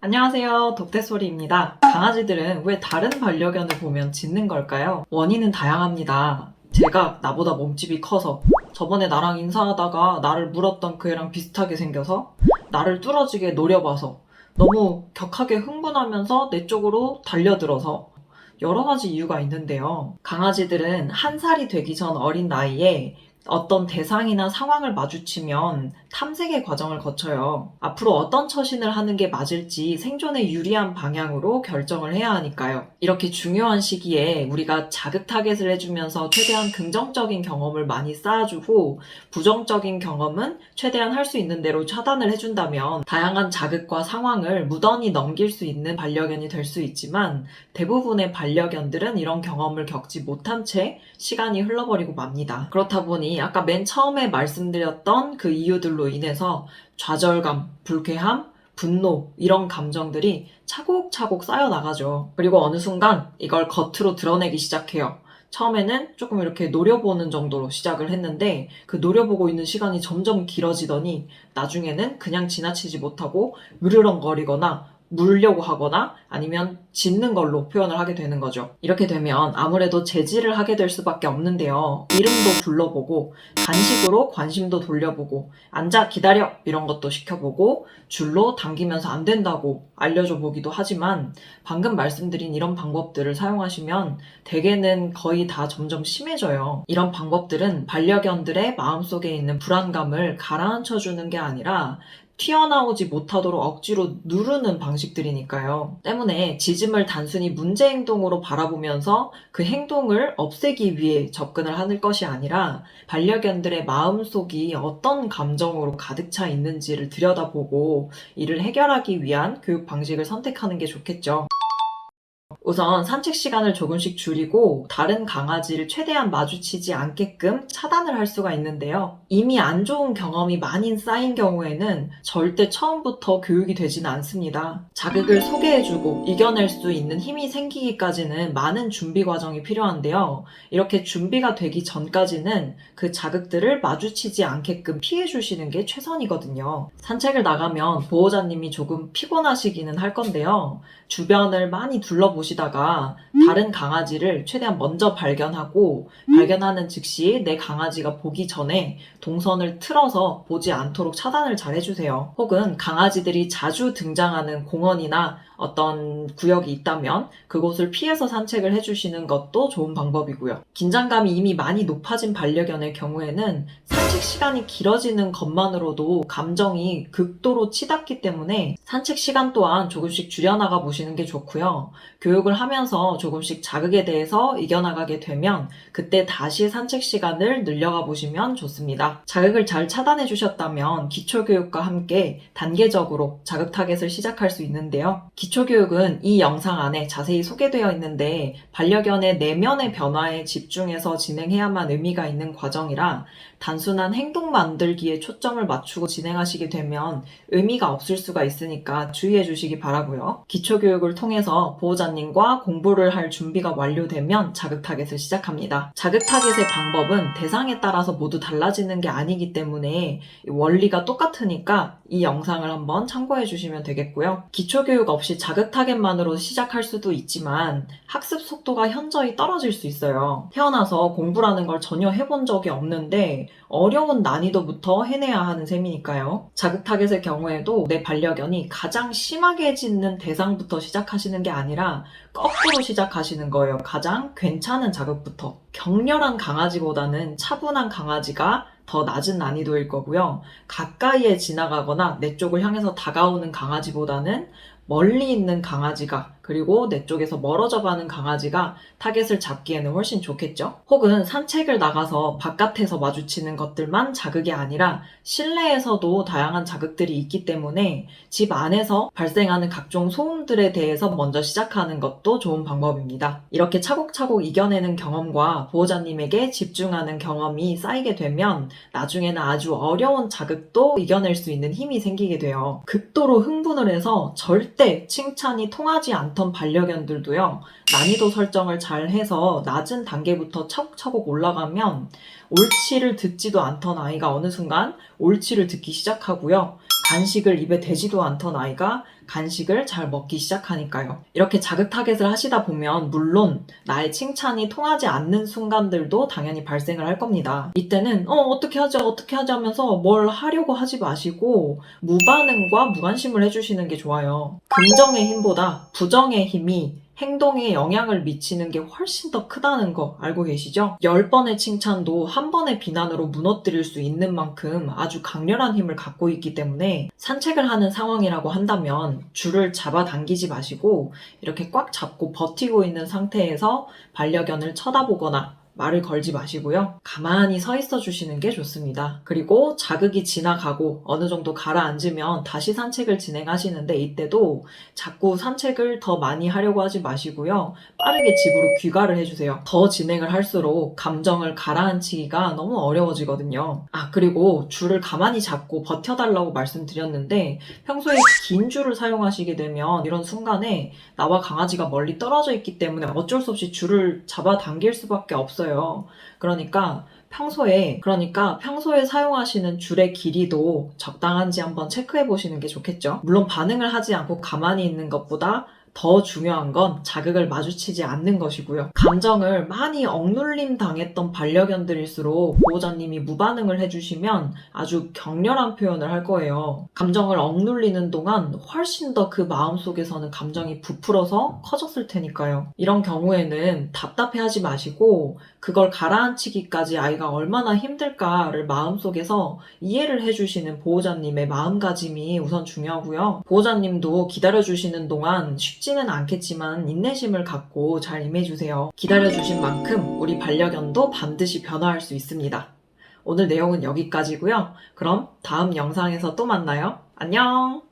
안녕하세요. 독대소리입니다. 강아지들은 왜 다른 반려견을 보면 짖는 걸까요? 원인은 다양합니다. 제가 나보다 몸집이 커서, 저번에 나랑 인사하다가 나를 물었던 그 애랑 비슷하게 생겨서, 나를 뚫어지게 노려봐서, 너무 격하게 흥분하면서 내 쪽으로 달려들어서, 여러 가지 이유가 있는데요. 강아지들은 한 살이 되기 전 어린 나이에 어떤 대상이나 상황을 마주치면 탐색의 과정을 거쳐요. 앞으로 어떤 처신을 하는 게 맞을지 생존에 유리한 방향으로 결정을 해야 하니까요. 이렇게 중요한 시기에 우리가 자극 타겟을 해주면서 최대한 긍정적인 경험을 많이 쌓아주고, 부정적인 경험은 최대한 할 수 있는 대로 차단을 해준다면 다양한 자극과 상황을 무던히 넘길 수 있는 반려견이 될 수 있지만, 대부분의 반려견들은 이런 경험을 겪지 못한 채 시간이 흘러버리고 맙니다. 그렇다 보니 아까 맨 처음에 말씀드렸던 그 이유들로 인해서 좌절감, 불쾌함, 분노, 이런 감정들이 차곡차곡 쌓여나가죠. 그리고 어느 순간 이걸 겉으로 드러내기 시작해요. 처음에는 조금 이렇게 노려보는 정도로 시작을 했는데, 그 노려보고 있는 시간이 점점 길어지더니 나중에는 그냥 지나치지 못하고 으르렁거리거나 물려고 하거나 아니면 짖는 걸로 표현을 하게 되는 거죠. 이렇게 되면 아무래도 제지를 하게 될 수밖에 없는데요. 이름도 불러보고, 간식으로 관심도 돌려보고, 앉아 기다려 이런 것도 시켜보고, 줄로 당기면서 안 된다고 알려줘 보기도 하지만, 방금 말씀드린 이런 방법들을 사용하시면 대개는 거의 다 점점 심해져요. 이런 방법들은 반려견들의 마음속에 있는 불안감을 가라앉혀주는 게 아니라 튀어나오지 못하도록 억지로 누르는 방식들이니까요. 때문에 짖음을 단순히 문제 행동으로 바라보면서 그 행동을 없애기 위해 접근을 하는 것이 아니라, 반려견들의 마음속이 어떤 감정으로 가득 차 있는지를 들여다보고 이를 해결하기 위한 교육 방식을 선택하는 게 좋겠죠. 우선 산책 시간을 조금씩 줄이고 다른 강아지를 최대한 마주치지 않게끔 차단을 할 수가 있는데요. 이미 안 좋은 경험이 많이 쌓인 경우에는 절대 처음부터 교육이 되지는 않습니다. 자극을 소개해주고 이겨낼 수 있는 힘이 생기기까지는 많은 준비 과정이 필요한데요. 이렇게 준비가 되기 전까지는 그 자극들을 마주치지 않게끔 피해주시는 게 최선이거든요. 산책을 나가면 보호자님이 조금 피곤하시기는 할 건데요. 주변을 많이 둘러보시다가 다른 강아지를 최대한 먼저 발견하고, 발견하는 즉시 내 강아지가 보기 전에 동선을 틀어서 보지 않도록 차단을 잘 해주세요. 혹은 강아지들이 자주 등장하는 공원이나 어떤 구역이 있다면 그곳을 피해서 산책을 해주시는 것도 좋은 방법이고요. 긴장감이 이미 많이 높아진 반려견의 경우에는 산책 시간이 길어지는 것만으로도 감정이 극도로 치닫기 때문에 산책 시간 또한 조금씩 줄여나가 보시는 게 좋고요. 교육을 하면서 조금씩 자극에 대해서 이겨나가게 되면 그때 다시 산책 시간을 늘려가 보시면 좋습니다. 자극을 잘 차단해 주셨다면 기초교육과 함께 단계적으로 자극 타겟을 시작할 수 있는데요. 기초교육은 이 영상 안에 자세히 소개되어 있는데, 반려견의 내면의 변화에 집중해서 진행해야만 의미가 있는 과정이라 단순한 행동 만들기에 초점을 맞추고 진행하시게 되면 의미가 없을 수가 있으니까 주의해 주시기 바라고요. 기초교육을 통해서 보호자님과 공부를 할 준비가 완료되면 자극 타겟을 시작합니다. 자극 타겟의 방법은 대상에 따라서 모두 달라지는 게 아니기 때문에 원리가 똑같으니까 이 영상을 한번 참고해 주시면 되겠고요. 기초교육 없이 자극 타겟만으로 시작할 수도 있지만 학습 속도가 현저히 떨어질 수 있어요. 태어나서 공부라는 걸 전혀 해본 적이 없는데 어려운 난이도부터 해내야 하는 셈이니까요. 자극 타겟의 경우에도 내 반려견이 가장 심하게 짖는 대상부터 시작하시는 게 아니라 거꾸로 시작하시는 거예요. 가장 괜찮은 자극부터. 격렬한 강아지보다는 차분한 강아지가 더 낮은 난이도일 거고요. 가까이에 지나가거나 내 쪽을 향해서 다가오는 강아지보다는 멀리 있는 강아지가, 그리고 내 쪽에서 멀어져 가는 강아지가 타겟을 잡기에는 훨씬 좋겠죠? 혹은 산책을 나가서 바깥에서 마주치는 것들만 자극이 아니라 실내에서도 다양한 자극들이 있기 때문에 집 안에서 발생하는 각종 소음들에 대해서 먼저 시작하는 것도 좋은 방법입니다. 이렇게 차곡차곡 이겨내는 경험과 보호자님에게 집중하는 경험이 쌓이게 되면 나중에는 아주 어려운 자극도 이겨낼 수 있는 힘이 생기게 돼요. 극도로 흥분을 해서 절대 칭찬이 통하지 않던 반려견들도요, 난이도 설정을 잘 해서 낮은 단계부터 차곡차곡 올라가면 옳지를 듣지도 않던 아이가 어느 순간 옳지를 듣기 시작하고요. 간식을 입에 대지도 않던 아이가 간식을 잘 먹기 시작하니까요. 이렇게 자극 타겟을 하시다 보면 물론 나의 칭찬이 통하지 않는 순간들도 당연히 발생을 할 겁니다. 이때는 어떻게 하지 하면서 뭘 하려고 하지 마시고 무반응과 무관심을 해주시는 게 좋아요. 긍정의 힘보다 부정의 힘이 행동에 영향을 미치는 게 훨씬 더 크다는 거 알고 계시죠? 10번의 칭찬도 한 번의 비난으로 무너뜨릴 수 있는 만큼 아주 강렬한 힘을 갖고 있기 때문에 산책을 하는 상황이라고 한다면 줄을 잡아당기지 마시고 이렇게 꽉 잡고 버티고 있는 상태에서 반려견을 쳐다보거나 말을 걸지 마시고요. 가만히 서 있어 주시는 게 좋습니다. 그리고 자극이 지나가고 어느 정도 가라앉으면 다시 산책을 진행하시는데 이때도 자꾸 산책을 더 많이 하려고 하지 마시고요. 빠르게 집으로 귀가를 해주세요. 더 진행을 할수록 감정을 가라앉히기가 너무 어려워지거든요. 그리고 줄을 가만히 잡고 버텨달라고 말씀드렸는데 평소에 긴 줄을 사용하시게 되면 이런 순간에 나와 강아지가 멀리 떨어져 있기 때문에 어쩔 수 없이 줄을 잡아당길 수밖에 없어요. 그러니까 평소에 사용하시는 줄의 길이도 적당한지 한번 체크해 보시는 게 좋겠죠. 물론 반응을 하지 않고 가만히 있는 것보다 더 중요한 건 자극을 마주치지 않는 것이고요. 감정을 많이 억눌림 당했던 반려견들일수록 보호자님이 무반응을 해주시면 아주 격렬한 표현을 할 거예요. 감정을 억눌리는 동안 훨씬 더 그 마음속에서는 감정이 부풀어서 커졌을 테니까요. 이런 경우에는 답답해하지 마시고 그걸 가라앉히기까지 아이가 얼마나 힘들까를 마음속에서 이해를 해주시는 보호자님의 마음가짐이 우선 중요하고요. 보호자님도 기다려주시는 동안 쉽지는 않겠지만 인내심을 갖고 잘 임해주세요. 기다려주신 만큼 우리 반려견도 반드시 변화할 수 있습니다. 오늘 내용은 여기까지고요. 그럼 다음 영상에서 또 만나요. 안녕!